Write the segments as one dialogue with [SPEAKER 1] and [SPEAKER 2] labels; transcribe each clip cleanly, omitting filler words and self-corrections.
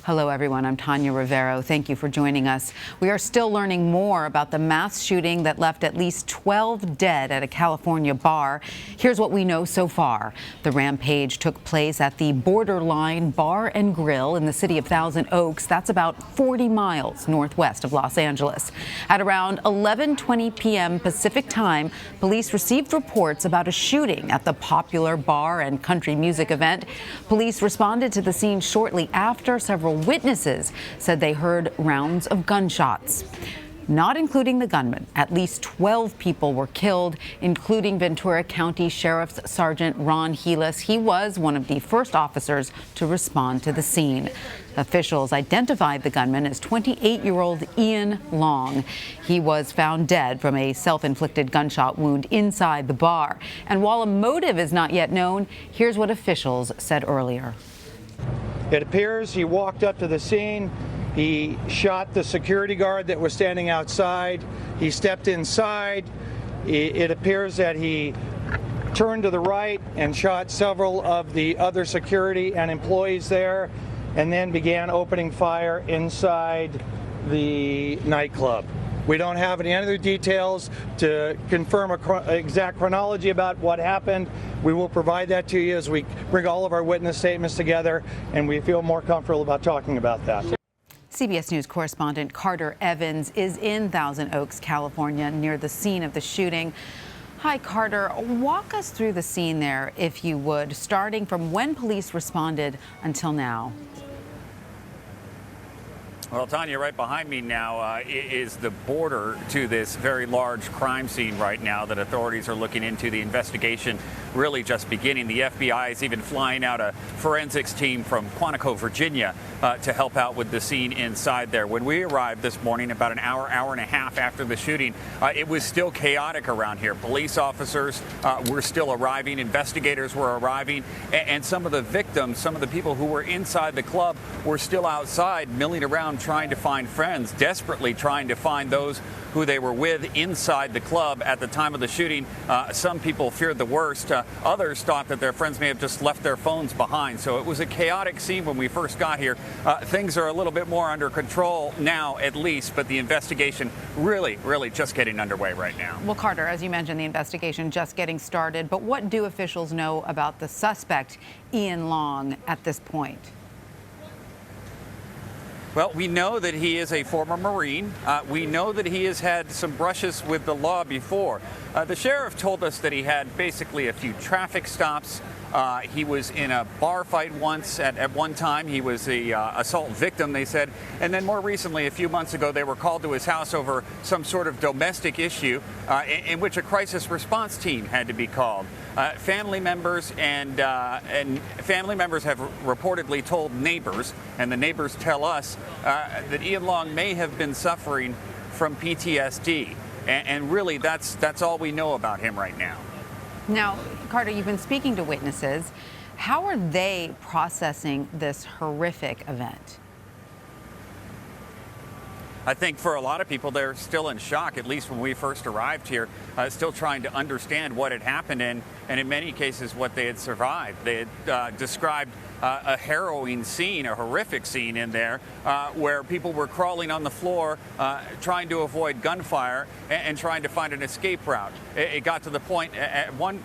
[SPEAKER 1] Hello, everyone. I'm Tanya Rivero. Thank you for joining us. We are still learning more about the mass shooting that left at least 12 dead at a California bar. Here's what we know so far. The rampage took place at the Borderline Bar and Grill in the city of Thousand Oaks. That's about 40 miles northwest of Los Angeles. At around 11:20 p.m. Pacific time, police received reports about a shooting at the popular bar and country music event. Police responded to the scene shortly after. Several witnesses said they heard rounds of gunshots. Not including the gunman, at least 12 people were killed, including Ventura County Sheriff's Sergeant Ron Helis. He was one of the first officers to respond to the scene. Officials identified the gunman as 28-year-old Ian Long. He was found dead from a self-inflicted gunshot wound inside the bar. And while a motive is not yet known, here's what officials said earlier.
[SPEAKER 2] It appears he walked up to the scene. He shot the security guard that was standing outside. He stepped inside. It appears that he turned to the right and shot several of the other security and employees there, and then began opening fire inside the nightclub. We don't have any other details to confirm an exact chronology about what happened. We will provide that to you as we bring all of our witness statements together, and we feel more comfortable about talking about that.
[SPEAKER 1] CBS News correspondent Carter Evans is in Thousand Oaks, California, near the scene of the shooting. Hi, Carter. Walk us through the scene there, if you would, starting from when police responded until now.
[SPEAKER 3] Well, Tanya, right behind me now is the border to this very large crime scene right now that authorities are looking into. The investigation really just beginning. The FBI is even flying out a forensics team from Quantico, Virginia, to help out with the scene inside there. When we arrived this morning, about an hour and a half after the shooting, it was still chaotic around here. Police officers were still arriving. Investigators were arriving. And some of the victims, some of the people who were inside the club were still outside milling around trying to find friends, desperately trying to find those who they were with inside the club at the time of the shooting. Some people feared the worst. Others thought that their friends may have just left their phones behind. So it was a chaotic scene when we first got here. Things are a little bit more under control now, at least, but the investigation really just getting underway right now.
[SPEAKER 1] Well, Carter, as you mentioned, the investigation just getting started. But what do officials know about the suspect, Ian Long, at this point?
[SPEAKER 3] Well, we know that he is a former Marine. We know that he has had some brushes with the law before. The sheriff told us that he had basically a few traffic stops. He was in a bar fight once at one time. He was the assault victim, they said. And then more recently, a few months ago, they were called to his house over some sort of domestic issue in which a crisis response team had to be called. Family members and family members have reportedly told neighbors, and the neighbors tell us that Ian Long may have been suffering from PTSD. And really, that's all we know about him right now.
[SPEAKER 1] Now, Carter, you've been speaking to witnesses. How are they processing this horrific event?
[SPEAKER 3] I think for a lot of people, they're still in shock, at least when we first arrived here, still trying to understand what had happened and in many cases what they had survived. They had described a harrowing scene, a horrific scene in there where people were crawling on the floor trying to avoid gunfire and trying to find an escape route. It got to the point at one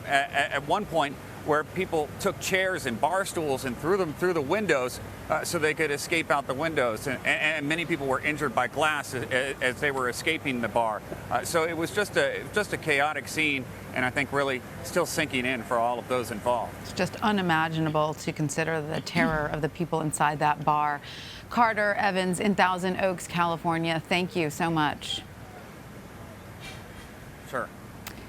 [SPEAKER 3] point where people took chairs and bar stools and threw them through the windows so they could escape out the windows. And many people were injured by glass as they were escaping the bar. So it was just a chaotic scene, and I think really still sinking in for all of those involved.
[SPEAKER 1] It's just unimaginable to consider the terror of the people inside that bar. Carter Evans in Thousand Oaks, California, thank you so much.
[SPEAKER 3] Sure.